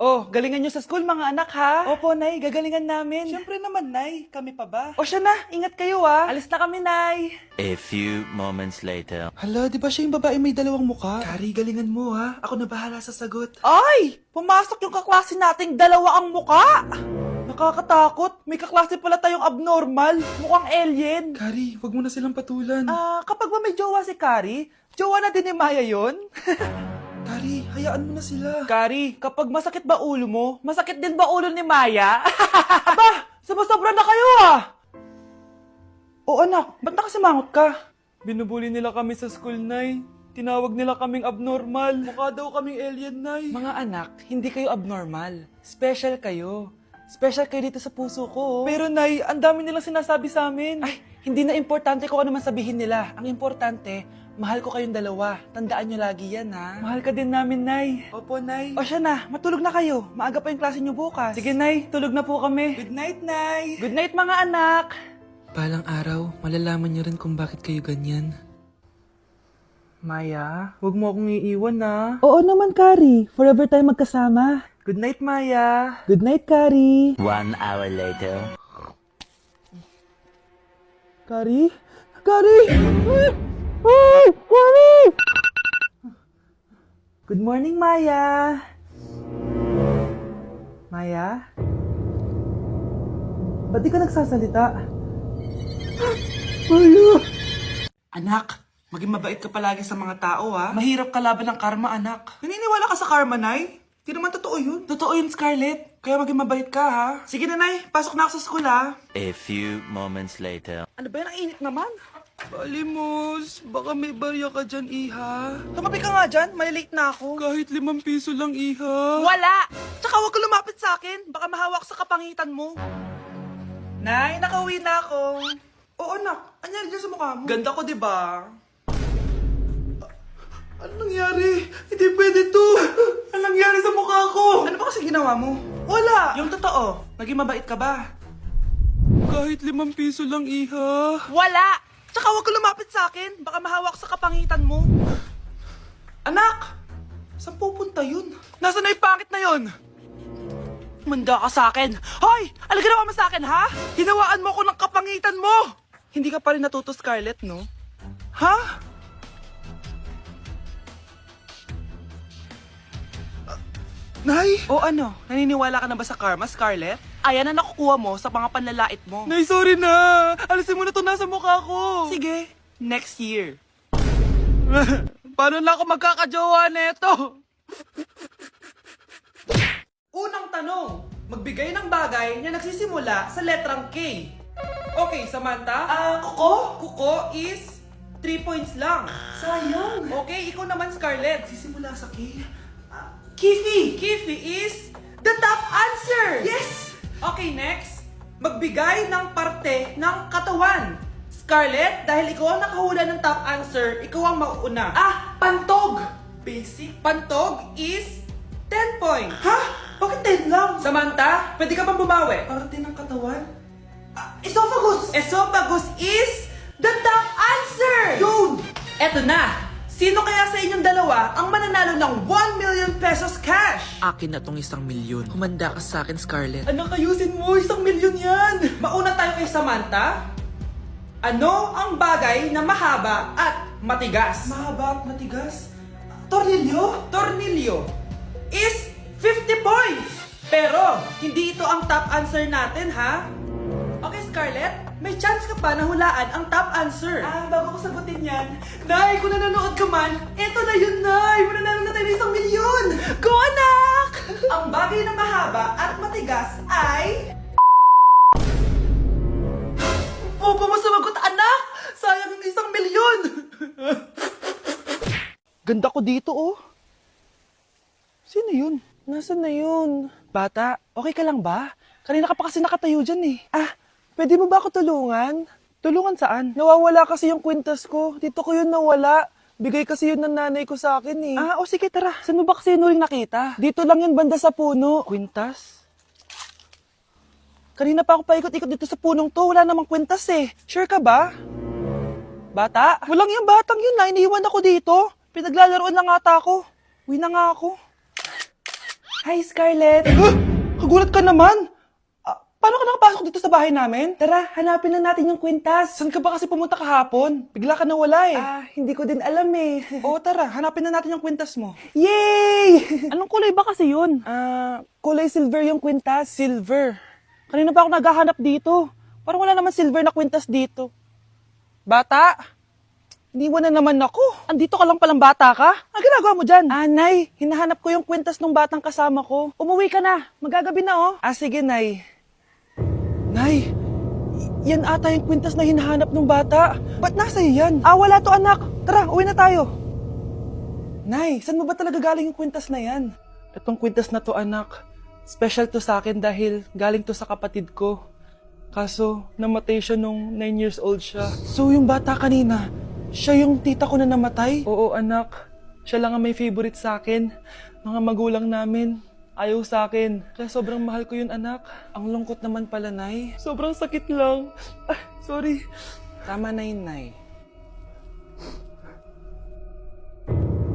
Oh, galingan nyo sa school mga anak ha? Opo, Nay, gagalingan namin. Siyempre naman, Nay. Kami pa ba? O siya na, ingat kayo ha. Alis na kami, Nay. A few moments later. Hala, di ba siya yung babae may dalawang muka? Kari, galingan mo ha. Ako na bahala sa sagot. Ay! Pumasok yung kaklase nating dalawa ang muka! Nakakatakot. May kaklase pala tayong abnormal. Mukhang alien. Kari, wag mo na silang patulan. Kapag ba may jowa si Kari, jowa na din ni Maya yun? Kari, hayaan mo na sila. Kari, kapag masakit ba ulo mo, masakit din ba ulo ni Maya? Aba, sumusobra na kayo ah! O anak, ba't nakasimangot ka? Binubuli nila kami sa school, Nay. Tinawag nila kaming abnormal. Mukha daw kaming alien, Nay. Mga anak, hindi kayo abnormal. Special kayo. Special kayo dito sa puso ko. Pero Nay, ang dami nilang sinasabi sa amin. Ay, hindi na importante kung ano man sabihin nila. Ang importante, mahal ko kayong dalawa. Tandaan nyo lagi yan, ha? Mahal ka din namin, Nay. Opo, Nay. O siya na, matulog na kayo. Maaga pa yung klase nyo bukas. Sige, Nay. Tulog na po kami. Good night, Nay. Good night, mga anak. Balang araw, malalaman nyo rin kung bakit kayo ganyan. Maya, huwag mo akong iiwan, na. Oo naman, Kari. Forever tayo magkasama. Good night, Maya. Good night, Kari. 1 hour later. Kari? Kari! Ay! Kari! Good morning, Maya. Maya? Ba't di ka nagsasalita? Maya! Anak, maging mabait ka palagi sa mga tao, ha? Mahirap kalaban ng karma, anak. Naniniwala ka sa karma, Nay? Di naman totoo yun. Totoo yun, Scarlett. Kaya maging mabait ka, ha? Sige na, Nay. Pasok na ako sa school, ha? A few moments later. Ano ba yan? Ang init naman. Balimos, baka may barya ka dyan, Iha. Tumabi ka nga dyan, malilate na ako. Kahit 5 piso lang, Iha. Wala! Tsaka huwag ka lumapit sa akin, baka mahawak sa kapangitan mo. Nay, nakauwi na ako. Oo, anak. Anyari dyan sa mukha mo? Ganda ko, diba? Ano nangyari? Hindi pwede to. Ano nangyari sa mukha ko? Ano ba kasi ginawa mo? Wala! Yung totoo, naging mabait ka ba? Kahit 5 piso lang, Iha. Wala! Tsaka huwag ka lumapit sa akin. Baka mahawak sa kapangitan mo. Anak! Saan pupunta yun? Nasaan na yung pangit na yun? Manda ka sa akin. Hoy! Ano ginawa mo sa akin, ha? Hinawaan mo ako ng kapangitan mo! Hindi ka pa rin natuto, Scarlett, no? Ha? Nay! O ano? Naniniwala ka na ba sa karma, Scarlett? Ayan na nakukuha mo sa mga panlalait mo. Nay, sorry na! Alisin mo na to nasa mukha ko! Sige, next year. Paano na ako magkakajowa neto? Unang tanong, magbigay ng bagay na nagsisimula sa letrang K. Okay, Samantha? Kuko? Kuko is 3 points lang. Sayang. Okay, ikaw naman, Scarlett. Sisimula sa K? Kifi! Kifi is the top answer! Yes! Okay, next. Magbigay ng parte ng katawan. Scarlett, dahil ikaw ang nakahula ng top answer, ikaw ang mauuna. Pantog! Basic. Pantog is 10 points. Ha? Bakit 10 lang? Samantha, pwede ka bang bumawi? Parte ng katawan? Esophagus! Esophagus is the top answer! Yun! Eto na! Sino kaya sa inyong dalawa ang mananalo ng 1 million pesos cash? Akin na tong 1 milyon. Humanda ka sa akin, Scarlett. Anak, ayusin mo! 1 milyon yan! Mauna tayo kay Samantha. Ano ang bagay na mahaba at matigas? Mahaba at matigas? Tornilyo? Tornilyo is 50 points! Pero, hindi ito ang top answer natin, ha? Okay, Scarlett, may chance ka pa na hulaan ang top answer. Bago ko sagutin yan, Nay, kung nanonood ka man, eto na yun, Nay! Mananalo na tayo ng 1 milyon! Go, anak! Ang bagay na mahaba at matigas ay... Opo mo sumagot, anak! Sayang yung 1 milyon! Ganda ko dito, oh. Sino yun? Nasaan na yun? Bata, okay ka lang ba? Kanina ka pa kasi nakatayo dyan, eh. Pwede mo ba ako tulungan? Tulungan saan? Nawawala kasi yung kwintas ko. Dito ko yun nawala. Bigay kasi yun ng nanay ko sa akin, eh. O sige, tara. Saan mo ba kasi yun uling nakita? Dito lang yun, banda sa puno. Kwintas? Kanina pa ako paikot-ikot dito sa punong to. Wala namang kwintas, eh. Sure ka ba? Bata? Walang yung batang yun, na. Iniwan ako dito. Pinaglalaroan lang ata ako. Uwi na nga ako. Hi, Scarlett! Kagulat ka naman! Paano ka nakapasok dito sa bahay namin? Tara, hanapin na natin yung kwintas. Saan ka ba kasi pumunta kahapon? Bigla ka nawala eh. Hindi ko din alam eh. Oo, tara, hanapin na natin yung kwintas mo. Yay! Anong kulay ba kasi yun? Kulay silver yung kwintas. Silver? Kanina pa ako naghahanap dito. Parang wala naman silver na kwintas dito. Bata? Iniwan na naman ako. Andito ka lang palang bata ka? Ang ginagawa mo dyan? Nay, hinahanap ko yung kwintas ng batang kasama ko. Umuwi ka na. Magagabi na oh. Sige, Nay. Nay, yan ata yung kwintas na hinahanap ng bata. Ba't nasa iyo yan? Wala to anak. Tara, uwi na tayo. Nay, saan mo ba talaga galing yung kwintas na yan? Itong kwintas na to anak, special to sa akin dahil galing to sa kapatid ko. Kaso, namatay siya nung 9 years old siya. So yung bata kanina, siya yung tita ko na namatay? Oo anak, siya lang ang may favorite sa akin. Mga magulang namin. Ayaw sa akin. Kaya sobrang mahal ko yun, anak. Ang lungkot naman pala, Nay. Sobrang sakit lang. Sorry. Tama na yun, Nay.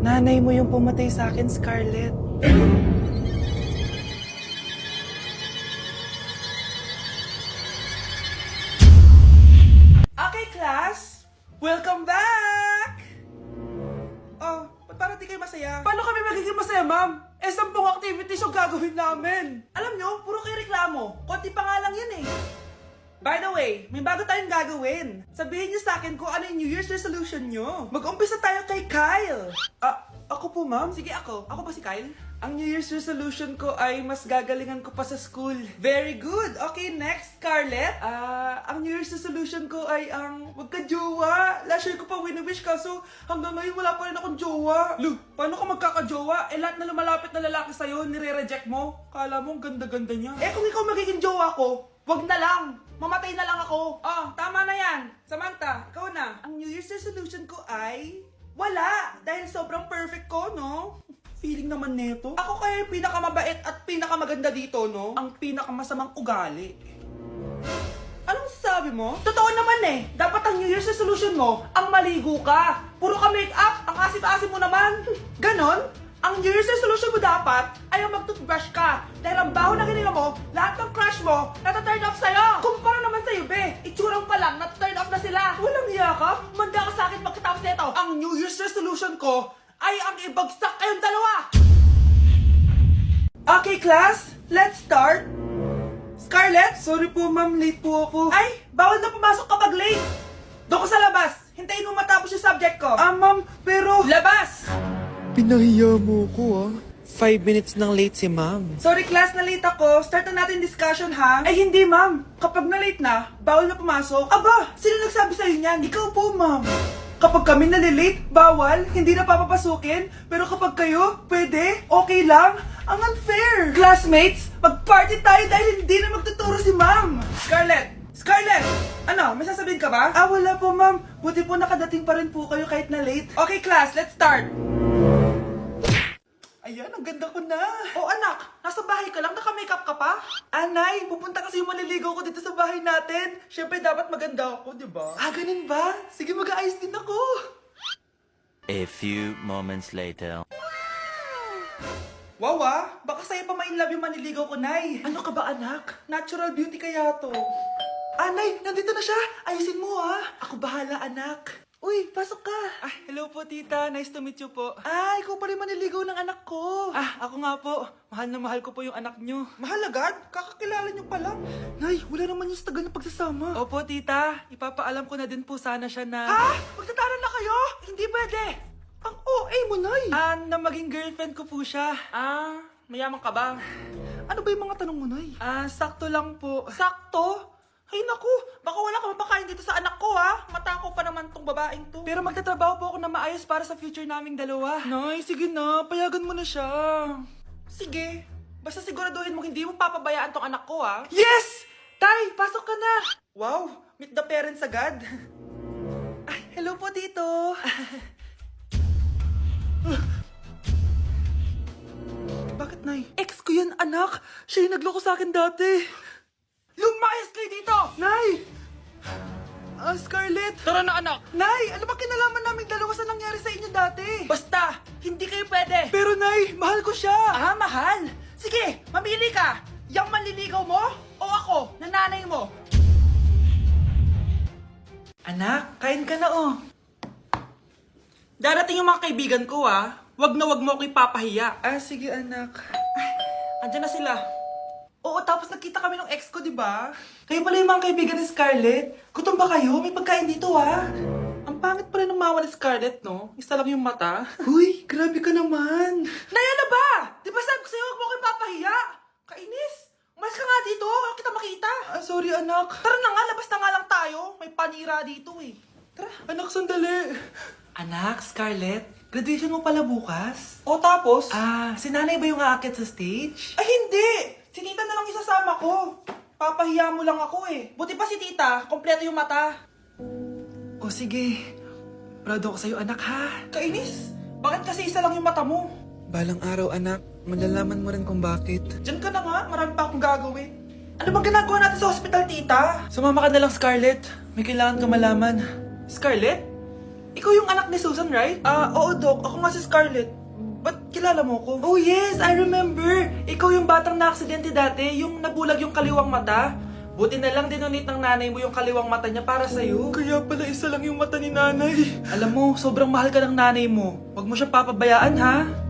Nanay mo yung pumatay sa akin, Scarlett. Okay, class. Welcome back! Oh, ba't parang di kayo masaya? Paano kami magiging masaya, ma'am? 10 activities yung gagawin namin. Alam nyo, puro kayo reklamo. Konti pa nga lang yan eh. By the way, may bago tayong gagawin. Sabihin nyo sa akin kung ano yung New Year's resolution nyo. Mag-umpisa tayo kay Kyle. Ako po, ma'am? Sige, ako. Ako ba si Kyle? Ang New Year's resolution ko ay mas gagalingan ko pa sa school. Very good. Okay, next, Scarlett. Ang New Year's resolution ko ay ang wag ka jowa. Last year ko pa wini-wish kaso hanggang ngayon wala pa rin akong jowa. Lu, paano ka magkakajowa? Lahat na lumalapit na lalaki sa'yo, nire-reject mo. Kala mo, ang ganda-ganda niya. Kung ikaw magiging jowa ko, wag na lang. Mamatay na lang ako. Tama na yan. Samantha, ikaw na. Ang New Year's resolution ko ay wala. Dahil sobrang perfect ko, no? Feeling naman neto. Ako kaya yung pinakamabait at pinakamaganda dito, no? Ang pinakamasamang ugali. Anong sabi mo? Totoo naman eh. Dapat ang New Year's resolution mo, ang maligo ka. Puro ka make-up, ang asit-asit mo naman. Ganon? Ang New Year's resolution mo dapat ay ang mag-toothbrush ka. Dahil ang baho na hininga mo, lahat ng crush mo, nata-turn off sa'yo. Kumpara naman sa'yo, be. Itsurang pa lang, nata-turn off na sila. Walang hiya ka? Manda ka sa akin pagkatapos nito. Ang New Year's resolution ko ay ang ibagsak kayong dalawa. Okay, class. Let's start. Scarlett? Sorry po, ma'am. Late po ako. Ay, bawal na pumasok kapag late. Doon ko sa labas. Hintayin mo matapos yung subject ko. Ma'am, pero... Labas! Pinahiya mo ko 5 minutes nang late si ma'am. Sorry class, na late ako. Start na natin discussion ha. Ay hindi ma'am. Kapag na late na, bawal na pumasok. Aba, sino nagsabi sa'yo niyan? Ikaw po ma'am. Kapag kami nalilate, bawal, hindi na papapasukin. Pero kapag kayo, pwede, okay lang. Ang unfair. Classmates, mag-party tayo dahil hindi na magtuturo si ma'am. Scarlett! Scarlett! Ano, may sasabihin ka ba? Wala po ma'am. Buti po nakadating pa rin po kayo kahit na late. Okay class, let's start. Ayan, ang ganda ko na. Oh anak, nasa bahay ka lang, naka-makeup ka pa? Anay, pupunta kasi yung maliligaw ko dito sa bahay natin. Siyempre dapat maganda ako, di ba? Ganun ba? Sige, mag-aayos din ako. A few moments later. Wow baka sa'yo pa ma-inlove yung maniligaw ko, Nay. Ano ka ba anak? Natural beauty kaya to. Nay, nandito na siya. Ayusin mo Ako bahala anak. Uy, pasok ka. Hello po tita. Nice to meet you po. Ikaw pa rin maniligaw ng anak ko. Ako nga po. Mahal na mahal ko po yung anak nyo. Mahal agad? Kakakilala nyo pa lang. Nay, wala naman yung tagal ng pagsasama. Opo tita. Ipapaalam ko na din po sana siya na... Magtatanan na kayo? Hindi pwede. Ang OA mo, Nay. Na maging girlfriend ko po siya. Mayaman ka ba? Ano ba yung mga tanong mo, Nay? Sakto lang po. Sakto? Ay naku, baka wala ka mapakain dito sa anak ko Matako pa naman tong babaeng to. Pero magtatrabaho po ako na maayos para sa future naming dalawa. Nay, sige na, payagan mo na siya. Sige, basta siguraduhin mo hindi mo papabayaan tong anak ko Yes! Tay, pasok ka na. Wow, meet the parents agad. Hello po dito. Bakit, Nay? Ex ko yan, anak. Siya yung nagloko sa akin dati. Lumayas kayo dito! Nay! Scarlett! Tara na anak! Nay! Ano ba kinalaman naming dalawa sa nangyari sa inyo dati? Basta! Hindi kayo pwede! Pero Nay! Mahal ko siya! Mahal? Sige, mamili ka. Yang manliligaw mo o ako, na nanay mo? Anak, kain ka na oh. Darating yung mga kaibigan ko ah. Wag na wag mo ako ipapahiya. Ah, sige anak. Ay, andyan na sila. Oo, tapos nagkita kami ng ex ko, di ba? Kayo pala yung mga kaibigan ni Scarlett. Gutom ba kayo? May pagkain dito ah. Ang pangit pa rin ng mama ni Scarlett, no? Isa lang yung mata. Huy, grabe ka naman. Naya na ba? Di ba sabi ko sa'yo, wag mo ako ipapahiya? Kainis. Umalis ka nga dito. Huwag kita makita. Ah, sorry anak. Tara na nga, labas na nga lang tayo. May panira dito eh. Tara. Anak, sandali. Anak, Scarlett, graduation mo pala bukas? O tapos? Ah, si nanay ba yung aakit sa stage? Ay, hindi! Si tita na lang isasama ko. Papahiya mo lang ako eh. Buti pa si tita, kompleto yung mata. O sige, proud ako sa'yo anak ha. Kainis, bakit kasi isa lang yung mata mo? Balang araw, anak. Malalaman mo rin kung bakit. Diyan ka na nga, marami pa akong gagawin. Ano bang ginagawa natin sa hospital, tita? Sumama ka na lang, Scarlett. May kailangan ka malaman. Scarlett? Ikaw yung anak ni Susan, right? Oo, Doc. Ako nga si Scarlett. Ba't kilala mo ko? Oh, yes! I remember! Ikaw yung batang na-aksidente dati, yung nabulag yung kaliwang mata. Buti na lang dinonate ng nanay mo yung kaliwang mata niya para sa'yo. Kaya pala isa lang yung mata ni nanay. Alam mo, sobrang mahal ka ng nanay mo. Huwag mo siya papabayaan, ha?